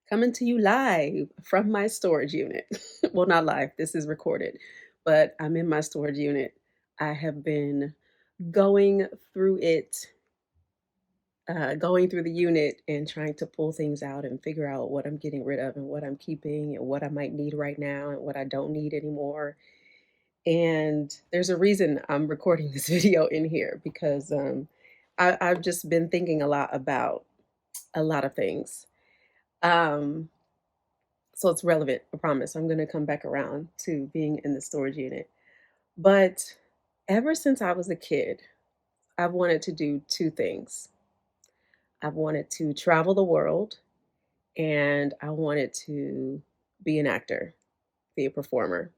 coming to you live from my storage unit. Well, not live, this is recorded, but I'm in my storage unit. I have been going through it, going through the unit and trying to pull things out and figure out what I'm getting rid of and what I'm keeping and what I might need right now and what I don't need anymore. And there's a reason I'm recording this video in here because I've just been thinking a lot about a lot of things. Um, so it's relevant, I promise. I'm going to come back around to being in the storage unit. But ever since I was a kid, I've wanted to do two things. I've wanted to travel the world and I wanted to be an actor, be a performer.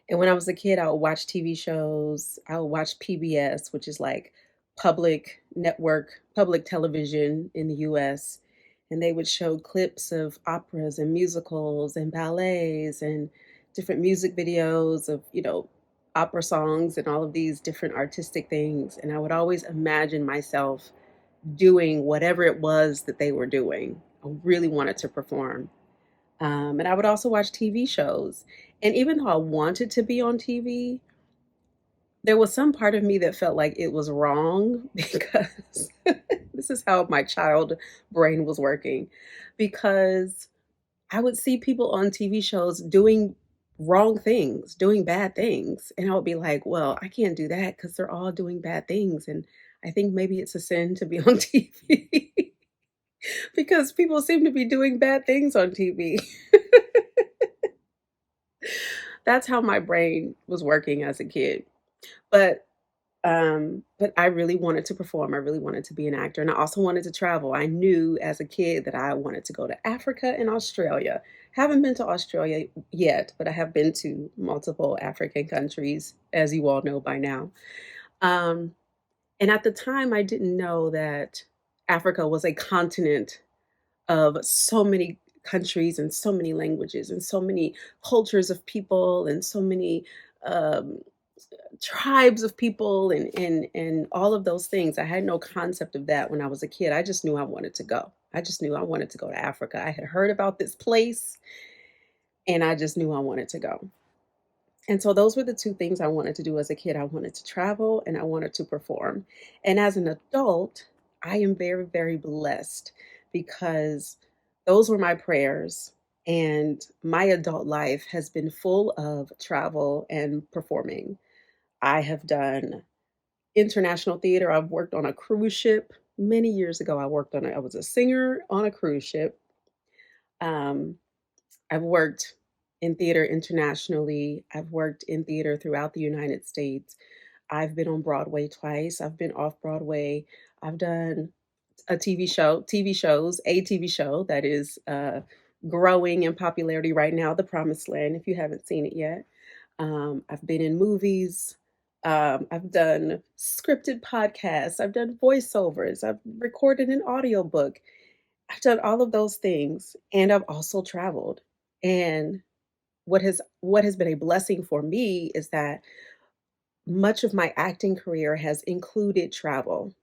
And when I was a kid, I would watch TV shows. I would watch PBS, which is like public network, public television in the US. And they would show clips of operas and musicals and ballets and different music videos of, opera songs and all of these different artistic things. And I would always imagine myself doing whatever it was that they were doing. I really wanted to perform. And I would also watch TV shows. And even though I wanted to be on TV, there was some part of me that felt like it was wrong because this is how my child brain was working. Because I would see people on TV shows doing wrong things, doing bad things. And I would be like, well, I can't do that because they're all doing bad things. And I think maybe it's a sin to be on TV because people seem to be doing bad things on TV. That's how my brain was working as a kid. But but I really wanted to perform. I really wanted to be an actor, and I also wanted to travel. I knew as a kid that I wanted to go to Africa and Australia. Haven't been to Australia yet, but I have been to multiple African countries, as you all know by now. Um, and at the time, I didn't know that Africa was a continent of so many countries and so many languages and so many cultures of people and so many um, tribes of people and all of those things. I had no concept of that when I was a kid. I just knew I wanted to go. I just knew I wanted to go to Africa. I had heard about this place and I just knew I wanted to go. And so those were the two things I wanted to do as a kid. I wanted to travel and I wanted to perform. And as an adult, I am very, very blessed because those were my prayers. And my adult life has been full of travel and performing. I have done international theater. I've worked on a cruise ship many years ago. I was a singer on a cruise ship. Um, I've worked in theater internationally. I've worked in theater throughout the United States. I've been on Broadway twice. I've been off Broadway. I've done a TV show that is growing in popularity right now, The Promised Land, if you haven't seen it yet. I've been in movies. I've done scripted podcasts. I've done voiceovers. I've recorded an audiobook. I've done all of those things. And I've also traveled. And what has been a blessing for me is that much of my acting career has included travel.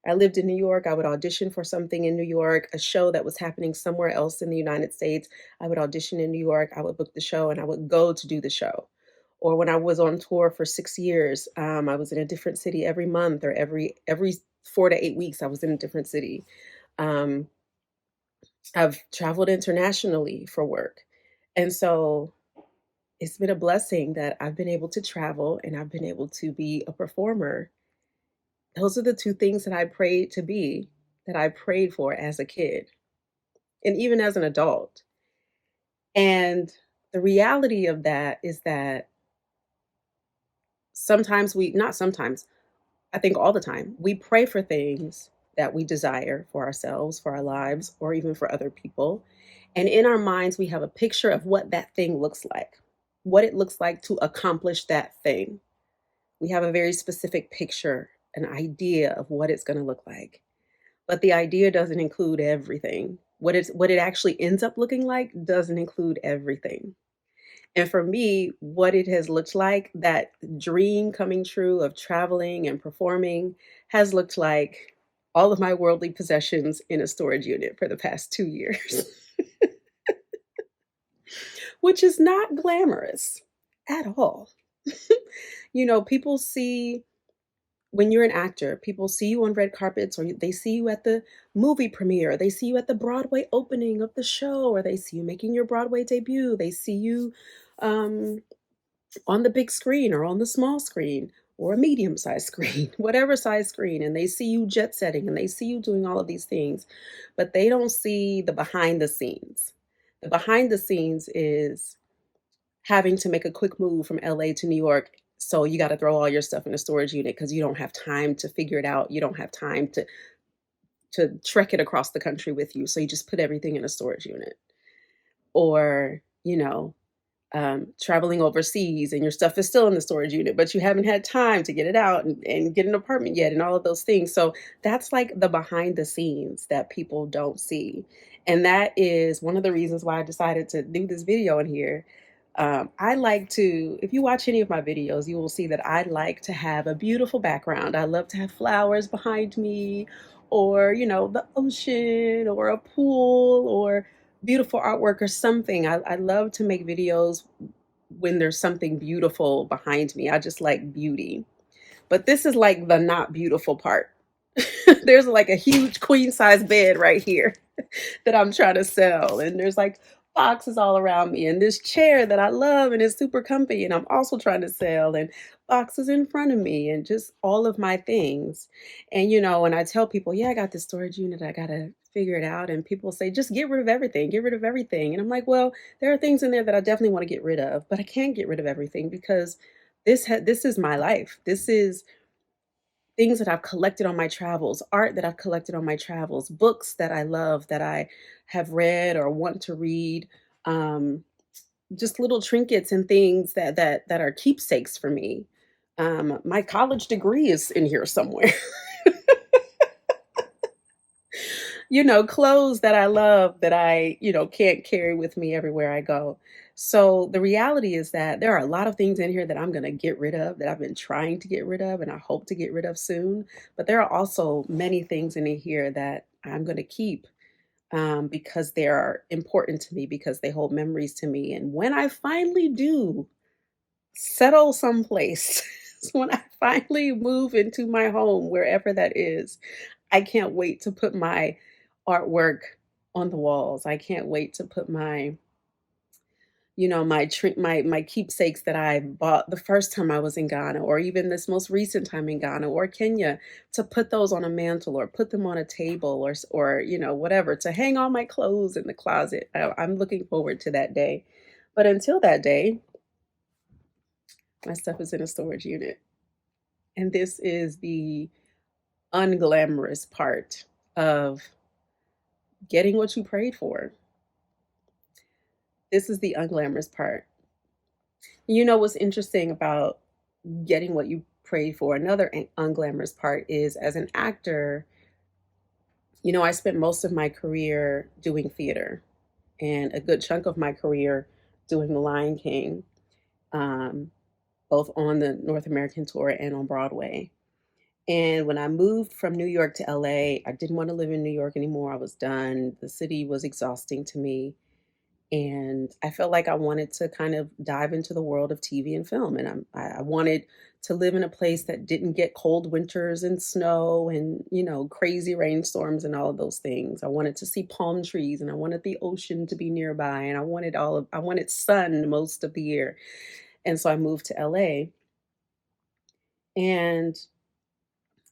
I lived in New York. I would audition for something in New York, a show that was happening somewhere else in the United States. I would audition in New York. I would book the show and I would go to do the show. Or when I was on tour for 6 years, I was in a different city every month or every 4 to 8 weeks. I was in a different city. Um, I've traveled internationally for work, and so it's been a blessing that I've been able to travel and I've been able to be a performer. Those are the two things that I prayed to be, that I prayed for as a kid and even as an adult. And the reality of that is that not sometimes, I think all the time, we pray for things that we desire for ourselves, for our lives, or even for other people. And in our minds, we have a picture of what that thing looks like, what it looks like to accomplish that thing. We have a very specific picture, an idea of what it's going to look like. But the idea doesn't include everything. What it actually ends up looking like doesn't include everything. And for me, what it has looked like, that dream coming true of traveling and performing, has looked like all of my worldly possessions in a storage unit for the past 2 years. which is not glamorous at all. People see when you're an actor, people see you on red carpets, or they see you at the movie premiere, they see you at the Broadway opening of the show, or they see you making your Broadway debut, they see you um, on the big screen or on the small screen or a medium sized screen, whatever size screen, and they see you jet setting and they see you doing all of these things, but they don't see the behind the scenes. The behind the scenes is having to make a quick move from LA to New York. So you got to throw all your stuff in a storage unit because you don't have time to figure it out. You don't have time to trek it across the country with you. So you just put everything in a storage unit. Or, traveling overseas and your stuff is still in the storage unit, but you haven't had time to get it out and get an apartment yet and all of those things. So that's like the behind the scenes that people don't see. And that is one of the reasons why I decided to do this video in here. I like to, if you watch any of my videos, you will see that I like to have a beautiful background. I love to have flowers behind me, or, the ocean, or a pool, or beautiful artwork, or something. I love to make videos when there's something beautiful behind me. I just like beauty. But this is like the not beautiful part. There's like a huge queen size bed right here that I'm trying to sell. And there's like boxes all around me, and this chair that I love and is super comfy and I'm also trying to sell, and boxes in front of me, and just all of my things. And when I tell people, yeah, I got this storage unit, I gotta figure it out, and people say, just get rid of everything, get rid of everything. And I'm like, well, there are things in there that I definitely want to get rid of, but I can't get rid of everything because this is my life. This is things that I've collected on my travels, art that I've collected on my travels, books that I love, that I have read or want to read, um, just little trinkets and things that are keepsakes for me. My college degree is in here somewhere. Clothes that I love that I, can't carry with me everywhere I go. So the reality is that there are a lot of things in here that I'm going to get rid of, that I've been trying to get rid of and I hope to get rid of soon. But there are also many things in here that I'm going to keep, because they are important to me, because they hold memories to me. And when I finally do settle someplace, when I finally move into my home, wherever that is, I can't wait to put my artwork on the walls. I can't wait to put my keepsakes that I bought the first time I was in Ghana, or even this most recent time in Ghana or Kenya, to put those on a mantle or put them on a table, or whatever, to hang all my clothes in the closet. I'm looking forward to that day. But until that day, my stuff is in a storage unit. And this is the unglamorous part of getting what you prayed for. This is the unglamorous part. What's interesting about getting what you prayed for? Another unglamorous part is, as an actor, I spent most of my career doing theater, and a good chunk of my career doing The Lion King, um, both on the North American tour and on Broadway. And when I moved from New York to LA, I didn't want to live in New York anymore. I was done. The city was exhausting to me. And I felt like I wanted to kind of dive into the world of TV and film. And I wanted to live in a place that didn't get cold winters and snow and, crazy rainstorms and all of those things. I wanted to see palm trees, and I wanted the ocean to be nearby, and I wanted sun most of the year. And so I moved to LA. And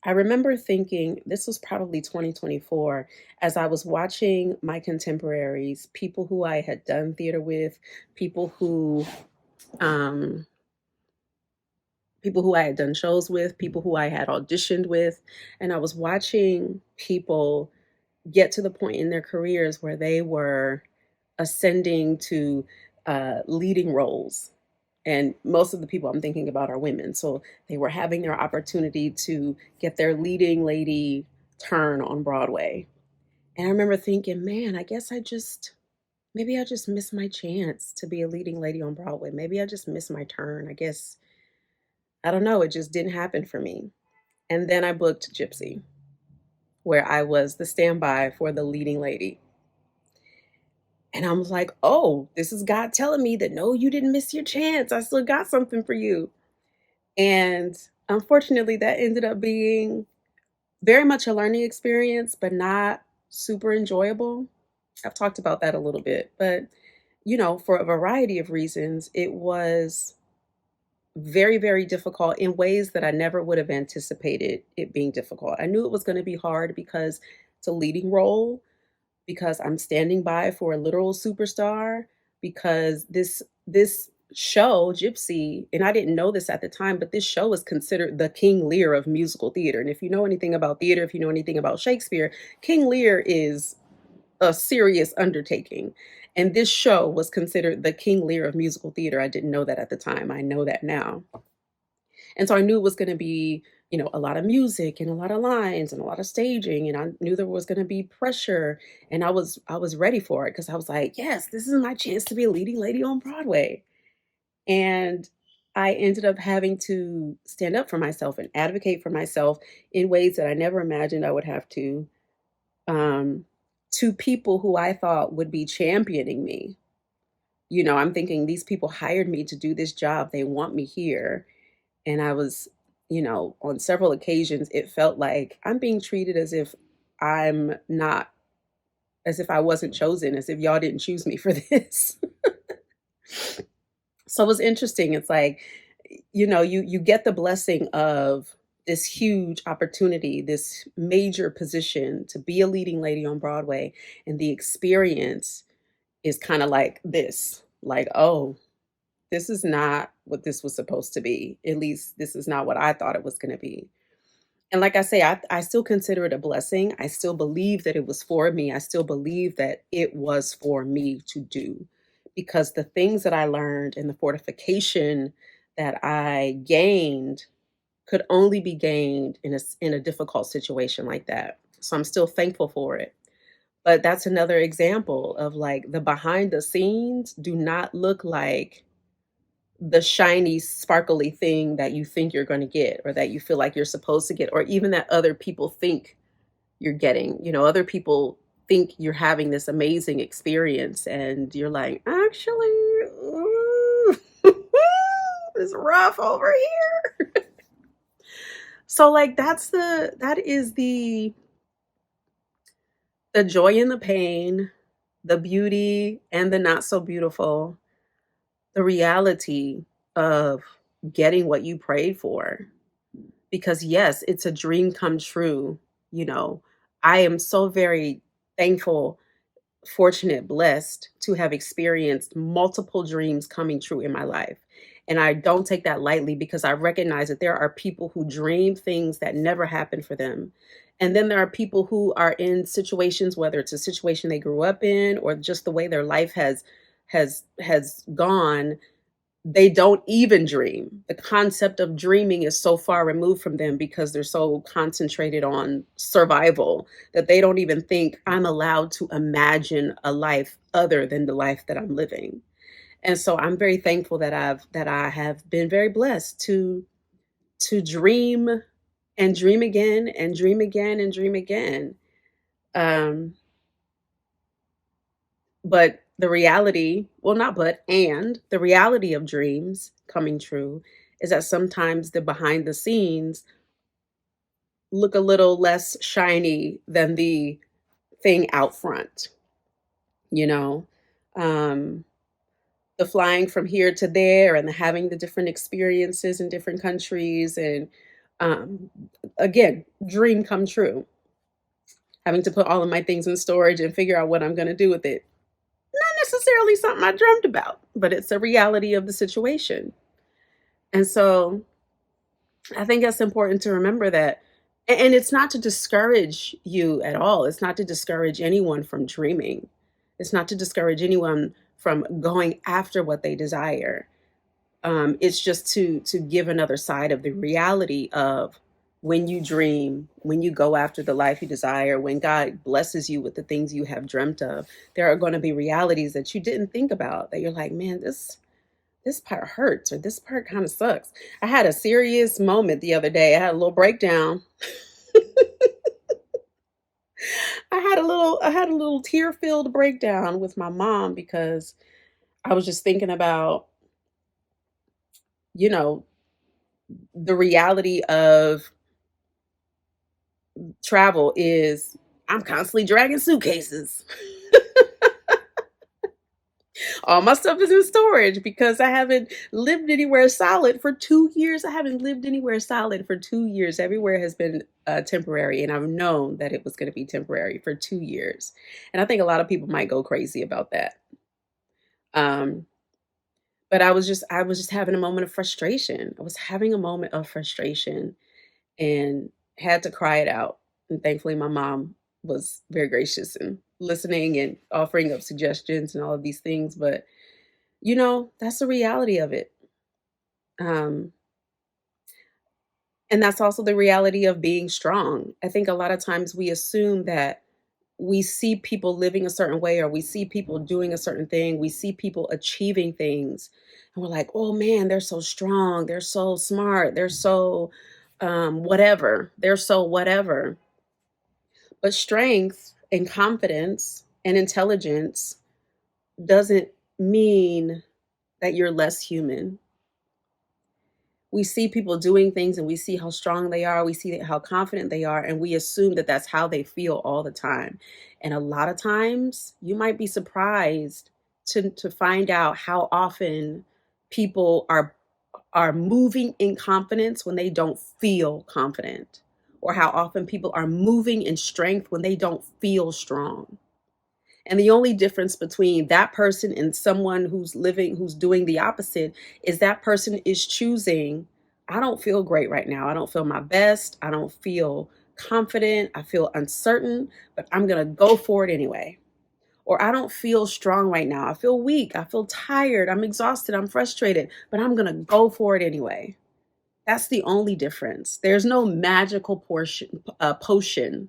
I remember thinking, this was probably 2024, as I was watching my contemporaries, people who I had done theater with, people who um, people who I had done shows with, people who I had auditioned with, and I was watching people get to the point in their careers where they were ascending to leading roles. And most of the people I'm thinking about are women. So they were having their opportunity to get their leading lady turn on Broadway. And I remember thinking, man, maybe I just missed my chance to be a leading lady on Broadway. Maybe I just missed my turn. I guess, I don't know. It just didn't happen for me. And then I booked Gypsy, where I was the standby for the leading lady. And I was like, oh, this is God telling me that no, you didn't miss your chance. I still got something for you. And unfortunately, that ended up being very much a learning experience, but not super enjoyable. I've talked about that a little bit, but for a variety of reasons, it was very, very difficult in ways that I never would have anticipated it being difficult. I knew it was going to be hard because it's a leading role, because I'm standing by for a literal superstar, because this show, Gypsy, and I didn't know this at the time, but this show is considered the King Lear of musical theater. And if you know anything about theater, if you know anything about Shakespeare, King Lear is a serious undertaking. And this show was considered the King Lear of musical theater. I didn't know that at the time. I know that now. And so I knew it was going to be, a lot of music and a lot of lines and a lot of staging, and I knew there was going to be pressure, and I was ready for it because I was like, yes, this is my chance to be a leading lady on Broadway. And I ended up having to stand up for myself and advocate for myself in ways that I never imagined I would have um, to people who I thought would be championing me. I'm thinking these people hired me to do this job. They want me here. And I was, on several occasions, it felt like I'm being treated as if I'm not, as if I wasn't chosen, as if y'all didn't choose me for this. So it was interesting. It's like, you get the blessing of this huge opportunity, this major position to be a leading lady on Broadway. And the experience is kind of like this, like, oh, this is not what this was supposed to be. At least this is not what I thought it was going to be. And like I say, I still consider it a blessing. I still believe that it was for me. I still believe that it was for me to do, because the things that I learned and the fortification that I gained could only be gained in a difficult situation like that. So I'm still thankful for it. But that's another example of, like, the behind the scenes do not look like the shiny, sparkly thing that you think you're going to get, or that you feel like you're supposed to get, or even that other people think you're getting. Other people think you're having this amazing experience, and you're like, actually, ooh, it's rough over here. So, like, that is the joy and the pain, the beauty and the not so beautiful, the reality of getting what you prayed for. Because yes, it's a dream come true. You know, I am so very thankful, fortunate, blessed to have experienced multiple dreams coming true in my life. And I don't take that lightly, because I recognize that there are people who dream things that never happened for them. And then there are people who are in situations, whether it's a situation they grew up in or just the way their life has gone, they don't even dream. The concept of dreaming is so far removed from them because they're so concentrated on survival that they don't even think I'm allowed to imagine a life other than the life that I'm living. And so I'm very thankful that I have been very blessed to dream and dream again and dream again and dream again. Um, But the reality, well, not but, and the reality of dreams coming true is that sometimes the behind the scenes look a little less shiny than the thing out front, you know? Um, the flying from here to there and the having the different experiences in different countries, and um, again, dream come true. Having to put all of my things in storage and figure out what I'm going to do with it, not necessarily something I dreamt about, but it's a reality of the situation. And so I think it's important to remember that. And it's not to discourage you at all. It's not to discourage anyone from dreaming. It's not to discourage anyone from going after what they desire. It's just to give another side of the reality of, when you dream, when you go after the life you desire, when God blesses you with the things you have dreamt of, there are going to be realities that you didn't think about, that you're like, man, this part hurts, or this part kind of sucks. I had a serious moment the other day. I had a little breakdown. I had a little tear-filled breakdown with my mom because I was just thinking about, you know, the reality of travel is I'm constantly dragging suitcases. All my stuff is in storage because I haven't lived anywhere solid for 2 years. I haven't lived anywhere solid for 2 years. Everywhere has been temporary, and I've known that it was going to be temporary for 2 years. And I think a lot of people might go crazy about that. Um, but I was just having a moment of frustration. I was having a moment of frustration and had to cry it out. And thankfully, my mom was very gracious and listening and offering up suggestions and all of these things. But that's the reality of it. Um, and that's also the reality of being strong. I think a lot of times we assume that we see people living a certain way or we see people doing a certain thing, we see people achieving things, and we're like, oh man, they're so strong, they're so smart, they're so whatever, they're so whatever. But strength and confidence and intelligence doesn't mean that you're less human. We see people doing things and we see how strong they are, we see how confident they are, and we assume that that's how they feel all the time. And a lot of times you might be surprised to find out how often people are moving in confidence when they don't feel confident, or how often people are moving in strength when they don't feel strong. And the only difference between that person and someone who's doing the opposite is that person is choosing, I don't feel great right now. I don't feel my best. I don't feel confident. I feel uncertain, but I'm going to go for it anyway. Or I don't feel strong right now. I feel weak. I feel tired. I'm exhausted. I'm frustrated, but I'm going to go for it anyway. That's the only difference. There's no magical potion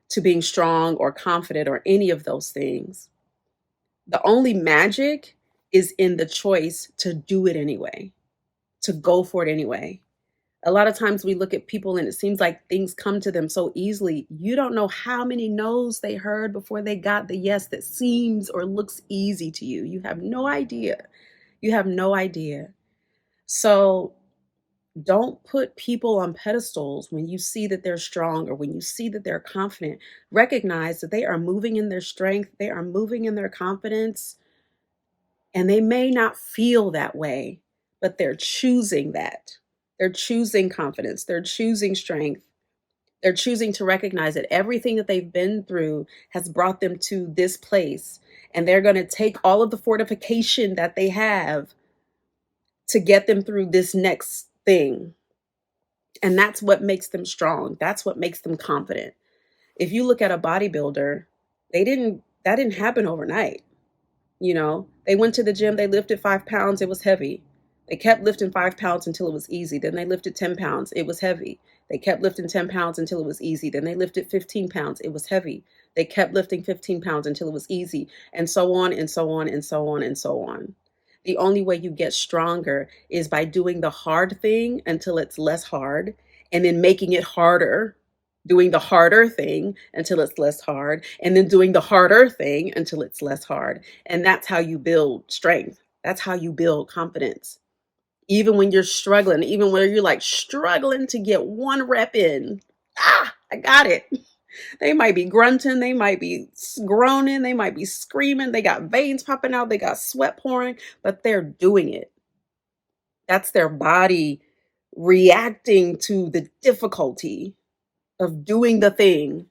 to being strong or confident or any of those things. The only magic is in the choice to do it anyway, to go for it anyway. A lot of times we look at people and it seems like things come to them so easily. You don't know how many no's they heard before they got the yes that seems or looks easy to you. You have no idea. You have no idea. So don't put people on pedestals when you see that they're strong or when you see that they're confident. Recognize that they are moving in their strength, they are moving in their confidence, and they may not feel that way, but they're choosing that. They're choosing confidence, they're choosing strength. They're choosing to recognize that everything that they've been through has brought them to this place. And they're going to take all of the fortification that they have to get them through this next thing. And that's what makes them strong. That's what makes them confident. If you look at a bodybuilder, that didn't happen overnight. They went to the gym, they lifted 5 pounds, it was heavy. They kept lifting 5 pounds until it was easy. Then they lifted 10 pounds, it was heavy. They kept lifting 10 pounds until it was easy. Then they lifted 15 pounds, it was heavy. They kept lifting 15 pounds until it was easy, and so on and so on and so on and so on. The only way you get stronger is by doing the hard thing until it's less hard, and then making it harder, doing the harder thing until it's less hard, and then doing the harder thing until it's less hard. And that's how you build strength. That's how you build confidence. Even when you're struggling, even when you're like struggling to get one rep in, I got it. They might be grunting, they might be groaning, they might be screaming, they got veins popping out, they got sweat pouring, but they're doing it. That's their body reacting to the difficulty of doing the thing,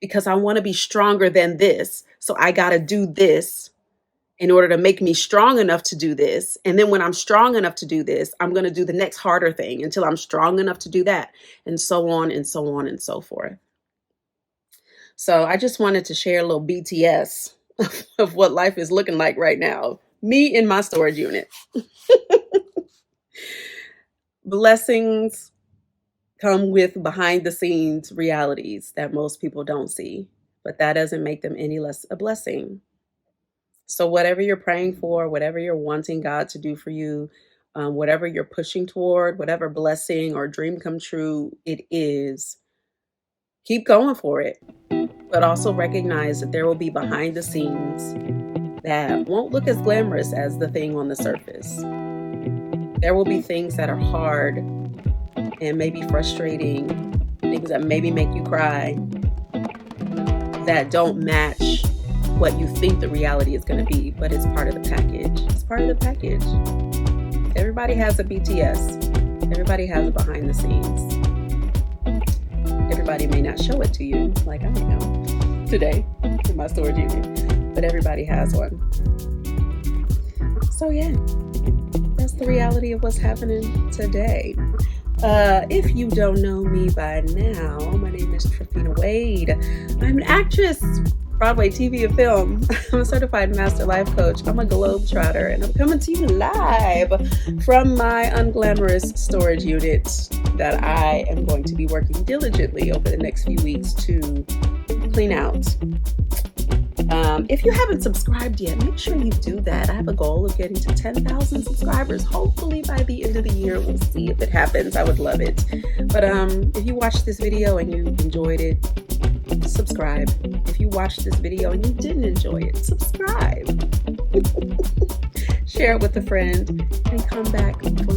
because I want to be stronger than this. So I got to do this in order to make me strong enough to do this. And then when I'm strong enough to do this, I'm going to do the next harder thing until I'm strong enough to do that, and so on and so on and so forth. So I just wanted to share a little BTS of what life is looking like right now. Me in my storage unit. Blessings come with behind the scenes realities that most people don't see, but that doesn't make them any less a blessing. So, whatever you're praying for, whatever you're wanting God to do for you, whatever you're pushing toward, whatever blessing or dream come true it is, keep going for it. but also recognize that there will be behind the scenes that won't look as glamorous as the thing on the surface. There will be things that are hard and maybe frustrating, things that maybe make you cry, that don't match what you think the reality is going to be, but it's part of the package. It's part of the package. Everybody has a BTS. Everybody has a behind the scenes. Everybody may not show it to you, like I am today in my storage unit, but everybody has one. So yeah, that's the reality of what's happening today. If you don't know me by now, my name is Tryphena Wade. I'm an actress, Broadway, TV, and film. I'm a certified master life coach. I'm a globetrotter, and I'm coming to you live from my unglamorous storage unit that I am going to be working diligently over the next few weeks to clean out. If you haven't subscribed yet, make sure you do that. I have a goal of getting to 10,000 subscribers. Hopefully by the end of the year. We'll see if it happens. I would love it. But if you watched this video and you enjoyed it, subscribe. If you watched this video and you didn't enjoy it, subscribe. Share it with a friend and come back for